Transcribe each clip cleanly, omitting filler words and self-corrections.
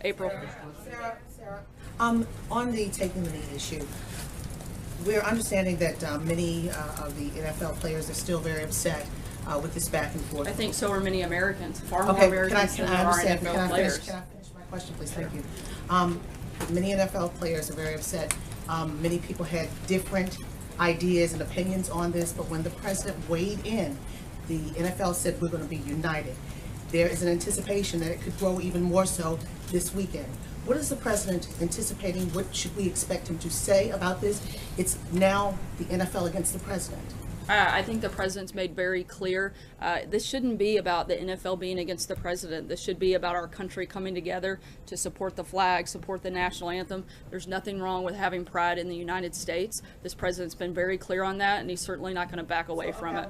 April. Sarah, on the taking the knee issue, we're understanding that many of the NFL players are still very upset with this back and forth. I think so are many Americans, far more Okay, Americans can than I there are understand? NFL players. Can I finish my question, please? Thank you. Many NFL players are very upset. Many people had different ideas and opinions on this, but when the president weighed in, the NFL said we're going to be united. There is an anticipation that it could grow even more so this weekend. What is the president anticipating? What should we expect him to say about this? It's now the NFL against the president. I think the president's made very clear this shouldn't be about the NFL being against the president. This should be about our country coming together to support the flag, support the national anthem. There's nothing wrong with having pride in the United States. This president's been very clear on that, and he's certainly not going to back away from it.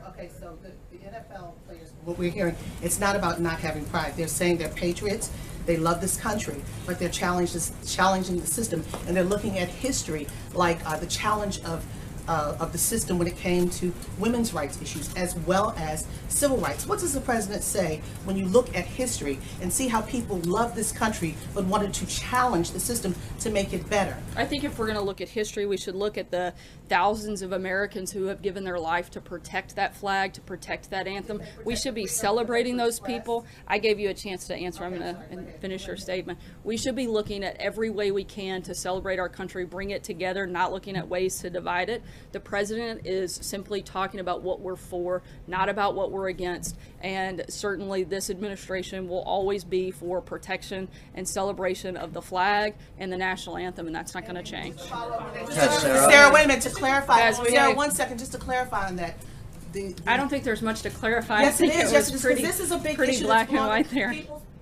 Okay, so the NFL players, what we're hearing, it's not about not having pride. They're saying they're patriots. They love this country, but they're challenging the system, and they're looking at history like the challenge of the system when it came to women's rights issues as well as civil rights. What does the president say when you look at history and see how people love this country but wanted to challenge the system to make it better? I think if we're going to look at history, we should look at the thousands of Americans who have given their life to protect that flag, to protect that anthem. We should be celebrating those people. I gave you a chance to answer. I'm going to finish your statement. We should be looking at every way we can to celebrate our country, bring it together, not looking at ways to divide it. The president is simply talking about what we're for, not about what we're against. And certainly this administration will always be for protection and celebration of the flag and the national anthem, and that's not going to change. Sarah, wait a minute, to clarify. Guys, Sarah, 1 second, just to clarify on that. I don't think there's much to clarify. Yes, I think it is. Yes, it is. pretty, This is a big pretty issue. black and white there.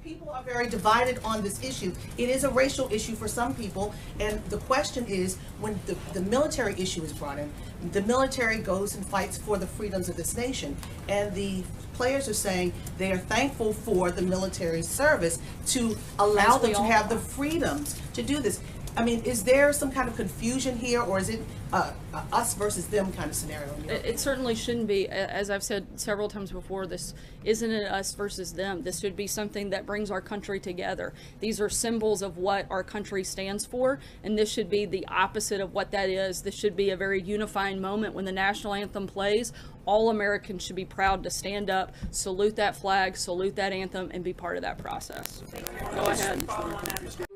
People are very divided on this issue. It is a racial issue for some people, and the question is, when the military issue is brought in, the military goes and fights for the freedoms of this nation, and the players are saying they are thankful for the military service to allow them to have the freedoms to do this. I mean, is there some kind of confusion here, or is it us versus them kind of scenario? It certainly shouldn't be. As I've said several times before, this isn't an us versus them. This should be something that brings our country together. These are symbols of what our country stands for, and this should be the opposite of what that is. This should be a very unifying moment when the national anthem plays. All Americans should be proud to stand up, salute that flag, salute that anthem, and be part of that process. Go ahead.